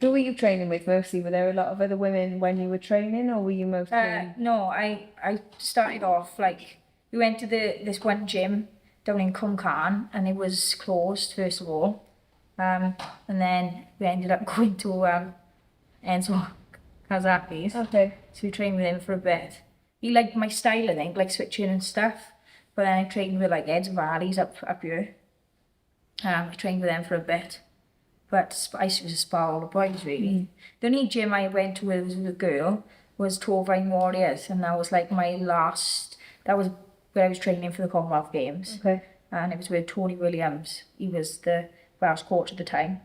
Who were you training with mostly? Were there a lot of other women when you were training, or were you mostly? No, I started off like, we went to this one gym down in Cwmcarn, and it was closed first of all, and then we ended up going to Enzo Kazaki's. Okay. So we trained with him for a bit. He liked my style, I think, like switching and stuff. But then I trained with like Ebbw Vale's up here. I trained with them for a bit. But I used to spar all the boys, really. The only gym I went to with a girl was Droi'n Warriors, and that was like my last, that was where I was training for the Commonwealth Games. Okay. And it was with Tony Williams. He was the Welsh coach at the time.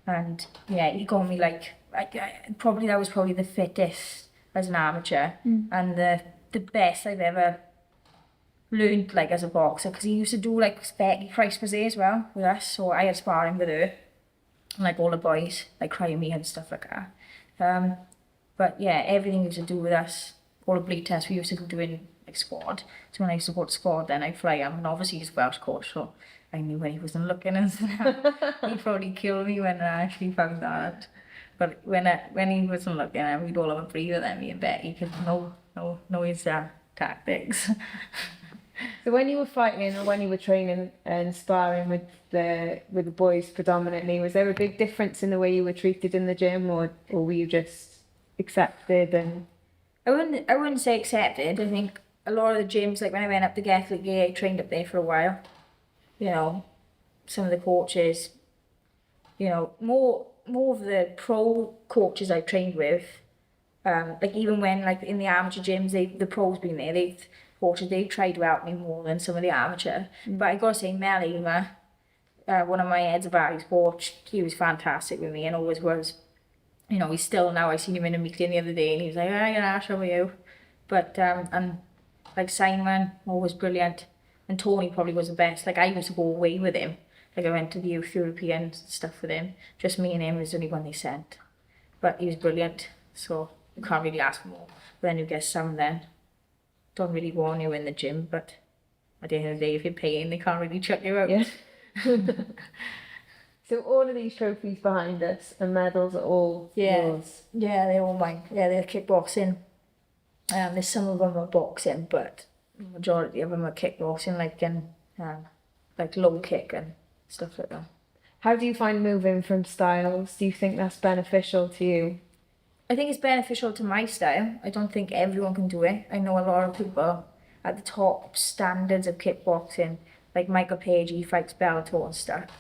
And yeah, he got me like, that was probably the fittest as an amateur, and the best I've ever learned like as a boxer, because he used to do like Becky Price was there as well with us, so I had sparring with her, and like all the boys like crying me and stuff like that. But yeah, everything used to do with us, all the bleed tests we used to be doing like squad. So when I used to go to squad, then I'd fly him, and obviously he's Welsh coach, so I knew when he wasn't looking and stuff. He'd probably kill me when I actually found that out. But when he wasn't looking, we'd all have a breather then, me and Becky, because know his tactics. So when you were fighting, or when you were training and sparring with the boys predominantly, was there a big difference in the way you were treated in the gym, or were you just accepted? And I wouldn't say accepted. I think a lot of the gyms, like when I went up to Gatwick, I trained up there for a while. You know, some of the coaches, you know, more of the pro coaches I've trained with, like even when like in the amateur gyms, the pros been there, they've tried to help me more than some of the amateur. But I gotta say, Melly, one of my Ebbw Vale's coach, he was fantastic with me and always was. You know, he's still now. I seen him in a meeting the other day, and he was like, "Hi, Ash, how are you?" But and like Simon, always brilliant, and Tony probably was the best. Like I used to go away with him. Like I went to the Youth European stuff with him. Just me and him was the only one they sent. But he was brilliant, so you can't really ask for more. But then you get some then. Don't really want you in the gym, but at the end of the day, if you're paying, they can't really chuck you out. yeah. So all of these trophies behind us and medals are all yours? Yeah, they're all mine. Yeah, they're kickboxing. There's some of them are boxing, but the majority of them are kickboxing, like in like low kick and stuff like that. How do you find moving from styles? Do you think that's beneficial to you? I think it's beneficial to my style. I don't think everyone can do it. I know a lot of people at the top standards of kickboxing, like Michael Page, he fights Bellator and stuff.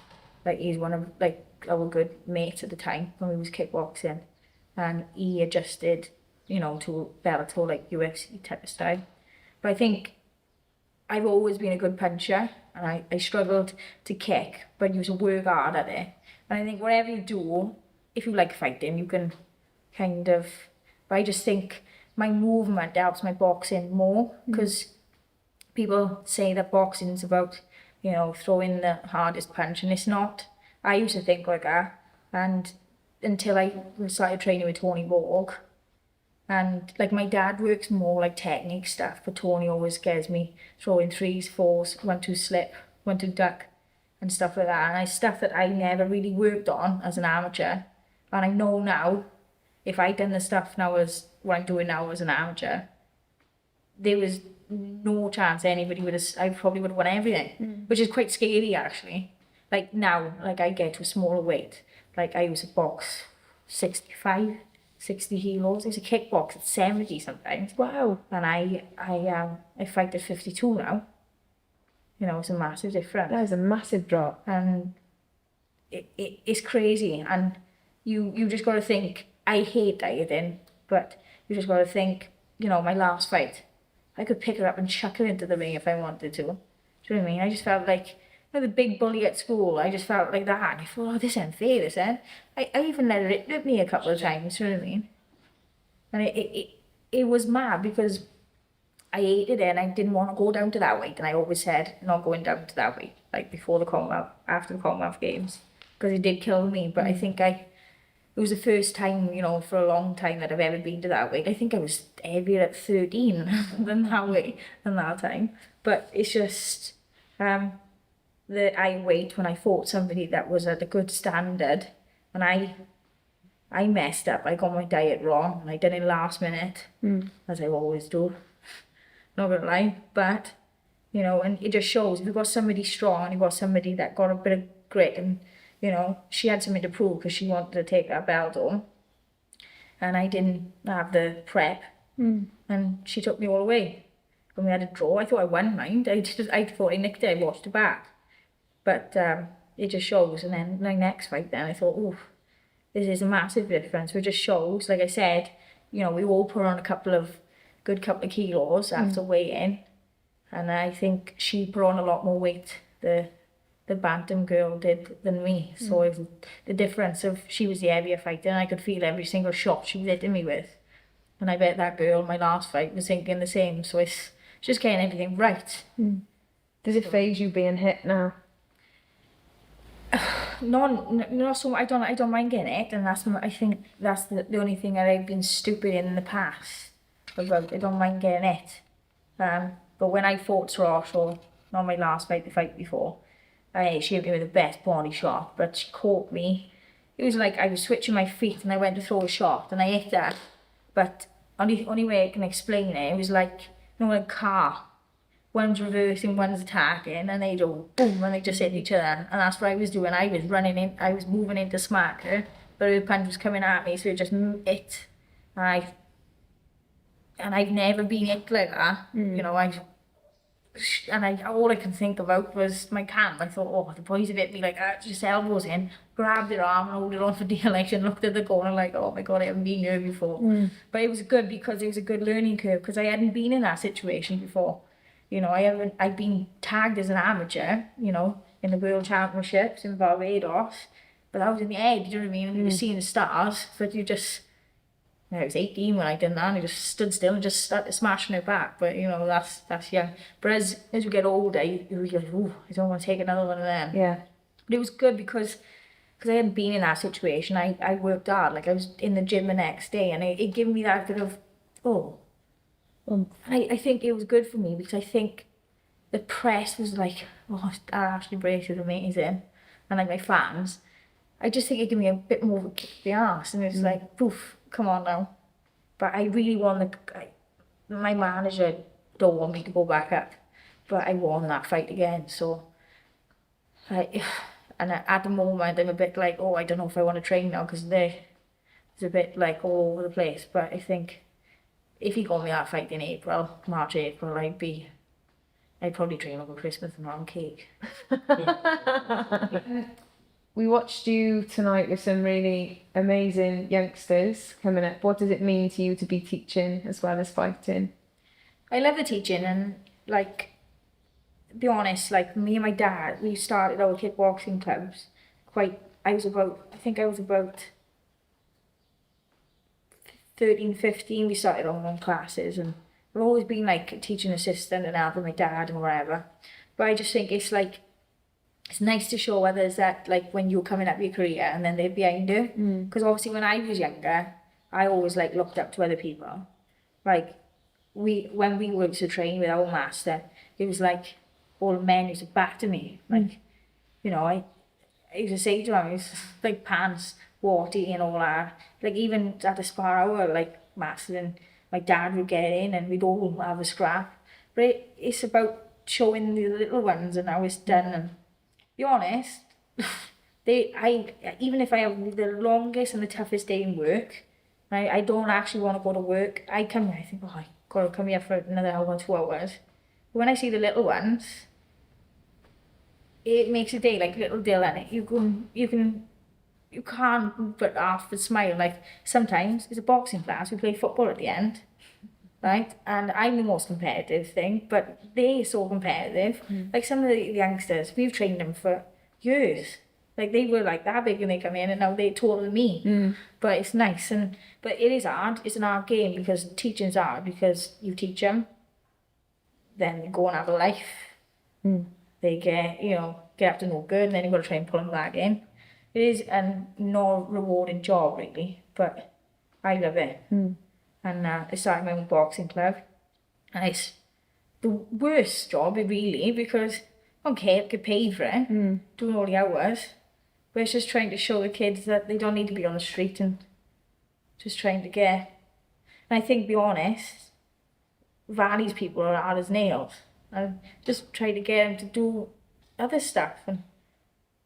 Like he's one of like our good mates at the time when we was kickboxing, and he adjusted, you know, to Bellator, like UFC type of style. But I think I've always been a good puncher, and I struggled to kick, but you have to work hard at it. And I think whatever you do, if you like fighting, you can kind of, but I just think my movement helps my boxing more, because people say that boxing is about, you know, throwing the hardest punch, and it's not. I used to think like that, and until I started training with Tony Borg, and like my dad works more like technique stuff, but Tony always scares me throwing 3s, 4s, 1-2 slip, 1-2 duck, and stuff like that. And it's stuff that I never really worked on as an amateur, and I know now, if I'd done the stuff now as what I'm doing now as an amateur, there was no chance anybody would have, I probably would have won everything, which is quite scary actually. Like now, like I get to a smaller weight, like I used to box 65, 60 kilos. I used to kickbox at 70 sometimes. Wow. And I fight at 52 now. You know, it's a massive difference. That is a massive drop. And it's crazy. And you just got to think, I hate dieting, but you just got to think, you know, my last fight, I could pick her up and chuck her into the ring if I wanted to. Do you know what I mean? I just felt like, you know, the big bully at school, I just felt like that. And I thought, oh, this ain't fair, this ain't. I even let her rip me a couple of times, do you know what I mean? And it was mad, because I hated it and I didn't want to go down to that weight. And I always said, not going down to that weight, like before the Commonwealth, after the Commonwealth Games, because it did kill me. But I think it was the first time, you know, for a long time that I've ever been to that weight. I think I was heavier at 13 than that weight, than that time. But it's just that I weight when I fought somebody that was at a good standard, and I I messed up. I got my diet wrong and I done it last minute, as I always do. Not gonna lie, but you know, and it just shows if you've got somebody strong and you've got somebody that got a bit of grit, and you know, she had something to prove because she wanted to take that belt home, and I didn't have the prep, and she took me all away. When we had a draw, I thought I won, mind. I thought I nicked it. I watched it back, but it just shows. And then my next fight, then I thought, oh, this is a massive difference. It just shows, like I said, you know, we all put on a couple of kilos after weighing, and I think she put on a lot more weight, the bantam girl did, than me. So it was the difference of, she was the heavier fighter and I could feel every single shot she was hitting me with, and I bet that girl, my last fight, was thinking the same. So it's just getting everything right. Does it phase you being hit now? Not so. I don't mind getting it, and I think that's the only thing that I've been stupid in the past about. I don't mind getting it, but when I fought Rosh, or not my last fight, the fight before, she hit me with the best body shot, but she caught me. It was like I was switching my feet and I went to throw a shot and I hit her, but only way I can explain it, it was like, you know, a car. One's reversing, one's attacking, and they go boom, and they just hit each other. And that's what I was doing. I was running in, I was moving in to smack her, but her punch was coming at me, so it just hit. And I've never been hit like that. You know, all I can think about was my camp. I thought, oh, the boys have hit me like that, just elbows in, grabbed their arm and hold it on for dear life, and looked at the corner like, oh my God, I haven't been here before. But it was good because it was a good learning curve, because I hadn't been in that situation before. You know, I've been tagged as an amateur, you know, in the World Championships in Barbados, but I was in the head, you know what I mean? And you were seeing the stars, but you just, I was 18 when I did that, and I just stood still and just started smashing it back. But, you know, that's young. But as we get older, you're like, ooh, I don't want to take another one of them. Yeah. But it was good because I hadn't been in that situation. I worked hard. Like, I was in the gym the next day, and it gave me that bit of, oh. I think it was good for me because I think the press was like, oh, Ashley Brace is amazing, and like my fans, I just think it gave me a bit more of a kick in the arse, and it's like, poof, come on now. But I really want my manager don't want me to go back up, but I won that fight again, so at the moment I'm a bit like, oh, I don't know if I want to train now, because it's a bit like all over the place. But I think if he got me that fight in March, April, I'd probably train over Christmas and round cake. We watched you tonight with some really amazing youngsters coming up. What does it mean to you to be teaching as well as fighting? I love the teaching, and like, to be honest, like me and my dad, we started our kickboxing clubs I was about 13, 15, we started our own classes, and I've always been like a teaching assistant and helping my dad and whatever. But I just think it's like, it's nice to show others that, like, when you're coming up your career and then they're behind you. Because obviously when I was younger, I always like looked up to other people. Like, when we were to train with our master, it was like all the men used to back to me. Like, you know, I used to say to him, it's like pants, water and all that. Like, even at the spar hour, like master and my dad would get in and we'd all have a scrap. But it's about showing the little ones and how it's done. And be honest, even if I have the longest and the toughest day in work, I don't actually want to go to work. I come here, I think, oh, I gotta come here for another hour, 2 hours. But when I see the little ones, it makes a day like little Dylan. You can't but half the smile. Like, sometimes it's a boxing class, we play football at the end, right? And I'm the most competitive thing, but they're so competitive. Like, some of the youngsters, we've trained them for years. Like, they were like that big when they come in, and now they're taller than me. But it's nice, but it is hard. It's an hard game, because teaching's hard, because you teach them, then they go and have a life. They get up to no good, and then you've got to try and pull them back in. It is a not rewarding job, really, but I love it. And I started my own boxing club, and it's the worst job, really, because I don't care, I get paid for it, doing all the hours, but it's just trying to show the kids that they don't need to be on the street and just trying to get, and I think, to be honest, Valley's people are hard as nails. I just try to get them to do other stuff, and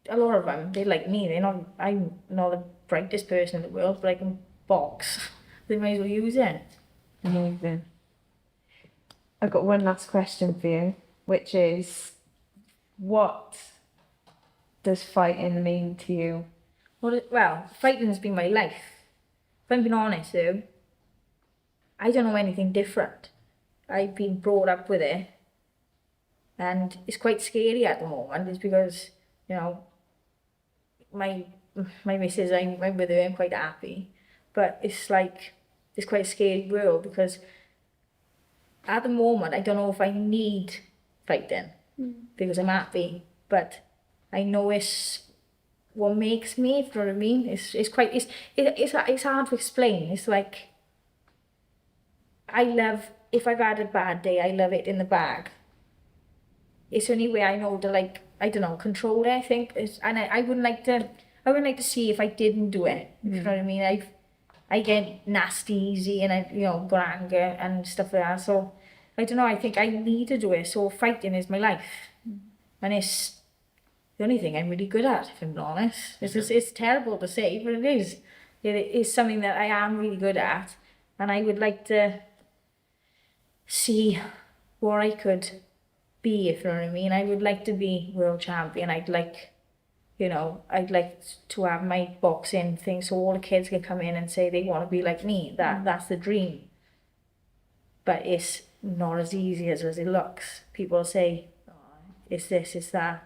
a lot of them, they like me. I'm not the brightest person in the world, but I can box. They might as well use it. Amazing. I've got one last question for you, which is, what does fighting mean to you? Well, fighting has been my life. If I'm being honest though, I don't know anything different. I've been brought up with it, and it's quite scary at the moment. It's because, you know, my missus, I'm with her, I'm quite happy, but it's like, it's quite a scary world, because at the moment I don't know if I need fighting because I'm happy, but I know it's what makes me, if you know what I mean. It's hard to explain. It's like, I love, if I've had a bad day, I love it in the bag. It's the only way I know to, like, I don't know, control it, I think. And I wouldn't like to see if I didn't do it. If you know what I mean? I get nasty easy, and I, you know, got anger and stuff like that. So I don't know, I think I need to do it. So fighting is my life. And it's the only thing I'm really good at, if I'm honest. It's terrible to say, but it is. It is something that I am really good at. And I would like to see what I could be, if you know what I mean. I would like to be world champion. I'd like, you know, I'd like to have my boxing thing so all the kids can come in and say they want to be like me. That's the dream. But it's not as easy as it looks. People say, oh, it's this, it's that.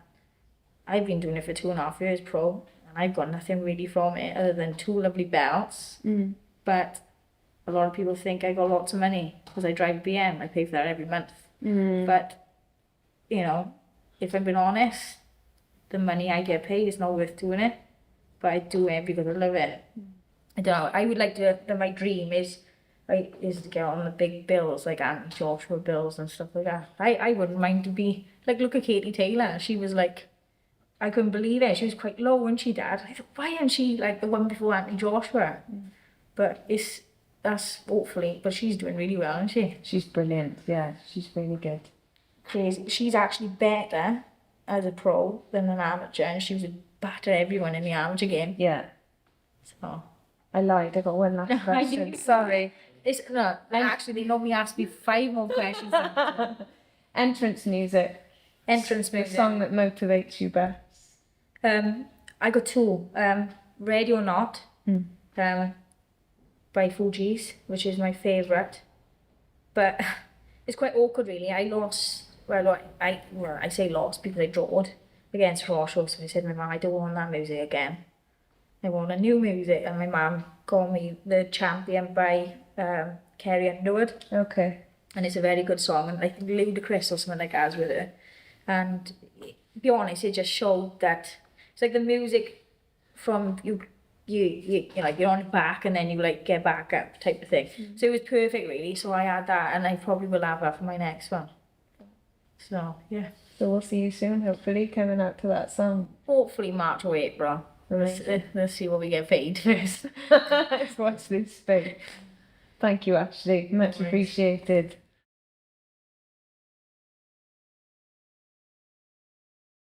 I've been doing it for 2.5 years pro, and I've got nothing really from it other than 2 lovely belts. But a lot of people think I got lots of money because I drive a BM. I pay for that every month. But, you know, if I'm being honest, the money I get paid is not worth doing it. But I do it because I love it. I don't know. I would like to, my dream is to get on the big bills, like Aunt Joshua bills and stuff like that. I wouldn't mind to be, like, look at Katie Taylor. She was like, I couldn't believe it. She was quite low, wasn't she, Dad? I thought, why isn't she like the one before Auntie Joshua? But that's hopefully, but she's doing really well, isn't she? She's brilliant, yeah, she's really good. Crazy. She's actually better as a pro than an amateur, and she would batter everyone in the amateur game. Yeah. So. I lied, I got one last question. Sorry. Actually, they normally ask me 5 more questions. Entrance music. Entrance music. The song that motivates you best. I got 2. Ready or Not. By Fugees, which is my favourite. But it's quite awkward, really. I lost, I say lost because I drawed against Roshua, so I said to my mum, I don't want that music again. I want a new music, and my mum called me the champion by Kerry Underwood. Okay. And it's a very good song, and I think Ludacris or something like that is with it. And to be honest, it just showed that it's like the music from you like, you're on your back and then you like get back up type of thing. So it was perfect, really. So I had that, and I probably will have that for my next one. So yeah. So we'll see you soon, hopefully, coming out to that song. Hopefully March or April. Let's see what we get paid first. Let's watch this space. Thank you, Ashley. Much appreciated.